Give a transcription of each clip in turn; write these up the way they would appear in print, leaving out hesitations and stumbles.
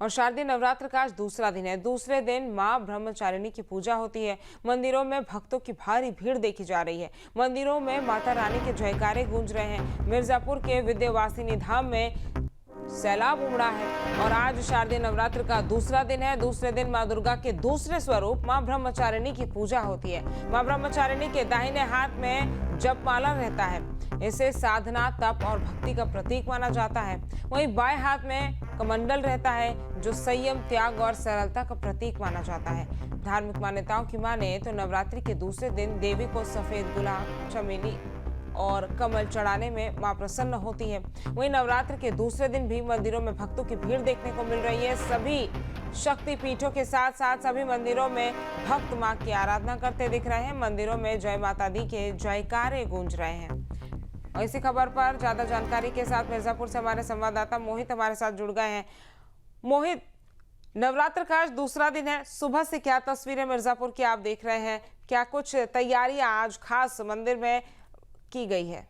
और शारदीय नवरात्र का आज दूसरा दिन है। दूसरे दिन मां ब्रह्मचारिणी की पूजा होती है। मंदिरों में भक्तों की भारी भीड़ देखी जा रही है। मंदिरों में माता रानी के जयकारे गूंज रहे हैं। मिर्जापुर के विंध्यवासिनी धाम में सैलाब उमड़ा है और आज शारदीय नवरात्र का दूसरा दिन है। दूसरे दिन मां दुर्गा के दूसरे स्वरूप मां ब्रह्मचारिणी की पूजा होती है। मां ब्रह्मचारिणी के दाहिने हाथ में जपमाला रहता है। इसे साधना, तप और भक्ति का प्रतीक माना जाता है। वहीं बाएं हाथ में कमंडल रहता है जो संयम, त्याग और सरलता का प्रतीक माना जाता है। धार्मिक मान्यताओं की माने तो नवरात्रि के दूसरे दिन देवी को सफेद गुलाब, चमेली और कमल चढ़ाने में मां प्रसन्न होती है। वहीं नवरात्र के दूसरे दिन भी मंदिरों में भक्तों की भीड़ देखने को मिल रही है। सभी शक्ति पीठों के साथ साथ सभी मंदिरों में भक्त मां की आराधना करते दिख रहे हैं। मंदिरों में जय माता दी के जयकारे गूंज रहे हैं। और इसी खबर पर ज्यादा जानकारी के साथ मिर्जापुर से हमारे संवाददाता मोहित हमारे साथ जुड़ गए हैं। मोहित, नवरात्र का आज दूसरा दिन है। सुबह से क्या तस्वीरें मिर्जापुर की आप देख रहे हैं? क्या कुछ तैयारियां आज खास मंदिर में की गई है?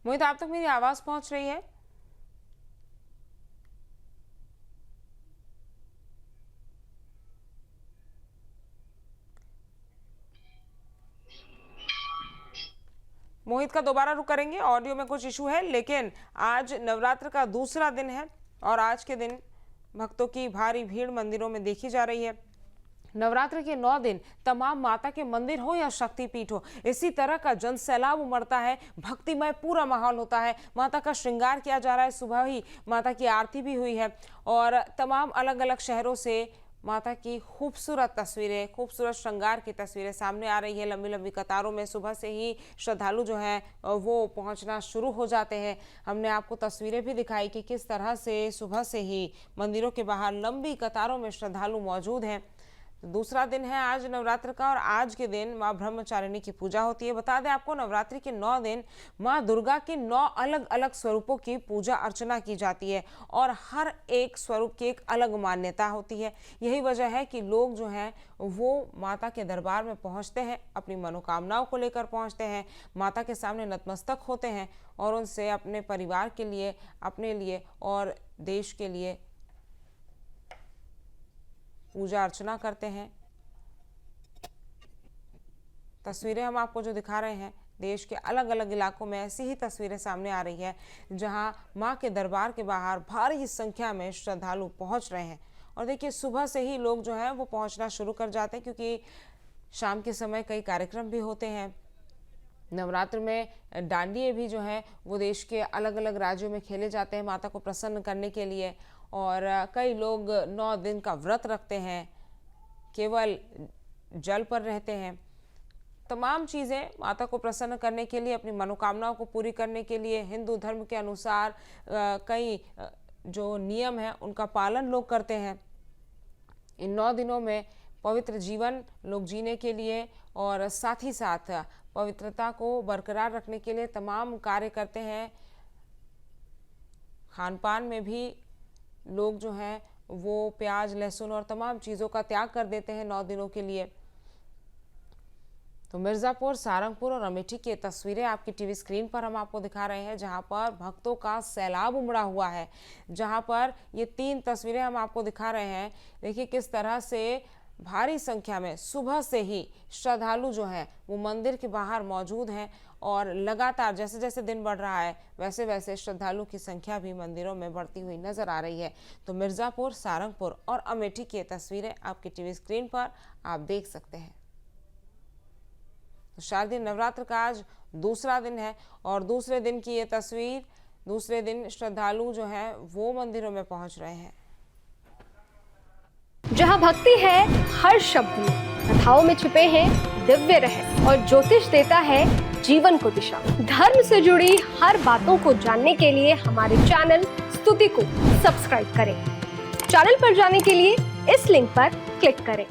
मोहित, आप तक मेरी आवाज पहुंच रही है? मोहित का दोबारा रुक करेंगे, ऑडियो में कुछ इशू है। लेकिन आज नवरात्र का दूसरा दिन है और आज के दिन भक्तों की भारी भीड़ मंदिरों में देखी जा रही है। नवरात्र के 9 दिन तमाम माता के मंदिर हो या शक्तिपीठ हो, इसी तरह का जन सैलाब उमड़ता है। भक्तिमय पूरा माहौल होता है। माता का श्रृंगार किया जा रहा है। सुबह ही माता की आरती भी हुई है और तमाम अलग अलग शहरों से माता की खूबसूरत तस्वीरें, खूबसूरत श्रृंगार की तस्वीरें सामने आ रही है। लंबी लंबी कतारों में सुबह से ही श्रद्धालु जो हैं वो पहुंचना शुरू हो जाते हैं। हमने आपको तस्वीरें भी दिखाई कि किस तरह से सुबह से ही मंदिरों के बाहर लंबी कतारों में श्रद्धालु मौजूद हैं। दूसरा दिन है आज नवरात्र का और आज के दिन मां ब्रह्मचारिणी की पूजा होती है। बता दें आपको, नवरात्रि के 9 दिन मां दुर्गा के 9 अलग अलग स्वरूपों की पूजा अर्चना की जाती है और हर एक स्वरूप की एक अलग मान्यता होती है। यही वजह है कि लोग जो हैं वो माता के दरबार में पहुंचते हैं, अपनी मनोकामनाओं को लेकर पहुंचते हैं, माता के सामने नतमस्तक होते हैं और उनसे अपने परिवार के लिए, अपने लिए और देश के लिए पूजा अर्चना करते हैं। तस्वीरें हम आपको जो दिखा रहे हैं, देश के अलग अलग इलाकों में ऐसी ही तस्वीरें सामने आ रही है जहां मां के दरबार के बाहर भारी संख्या में श्रद्धालु पहुंच रहे हैं। और देखिए, सुबह से ही लोग जो हैं वो पहुंचना शुरू कर जाते हैं क्योंकि शाम के समय कई कार्यक्रम भी होते हैं। नवरात्र में डांडिये भी जो है वो देश के अलग अलग राज्यों में खेले जाते हैं माता को प्रसन्न करने के लिए। और कई लोग 9 दिन का व्रत रखते हैं, केवल जल पर रहते हैं। तमाम चीज़ें माता को प्रसन्न करने के लिए, अपनी मनोकामनाओं को पूरी करने के लिए हिंदू धर्म के अनुसार कई जो नियम हैं उनका पालन लोग करते हैं। इन 9 दिनों में पवित्र जीवन लोग जीने के लिए और साथ ही साथ पवित्रता को बरकरार रखने के लिए तमाम कार्य करते हैं। खान पान में भी लोग जो हैं वो प्याज, लहसुन और तमाम चीज़ों का त्याग कर देते हैं 9 दिनों के लिए। तो मिर्जापुर, सारंगपुर और अमेठी की तस्वीरें आपकी टीवी स्क्रीन पर हम आपको दिखा रहे हैं जहां पर भक्तों का सैलाब उमड़ा हुआ है। जहां पर ये 3 तस्वीरें हम आपको दिखा रहे हैं। देखिए किस तरह से भारी संख्या में सुबह से ही श्रद्धालु जो हैं वो मंदिर के बाहर मौजूद हैं और लगातार जैसे जैसे दिन बढ़ रहा है वैसे वैसे श्रद्धालु की संख्या भी मंदिरों में बढ़ती हुई नजर आ रही है। तो मिर्जापुर, सारंगपुर और अमेठी की तस्वीरें आपकी टीवी स्क्रीन पर आप देख सकते हैं। तो शारदीय नवरात्र का आज दूसरा दिन है और दूसरे दिन की ये तस्वीर, दूसरे दिन श्रद्धालु जो हैं वो मंदिरों में पहुंच रहे हैं। जहाँ भक्ति है हर शब्द में, कथाओं में छुपे हैं दिव्य रहस्य और ज्योतिष देता है जीवन को दिशा। धर्म से जुड़ी हर बातों को जानने के लिए हमारे चैनल स्तुति को सब्सक्राइब करें। चैनल पर जाने के लिए इस लिंक पर क्लिक करें।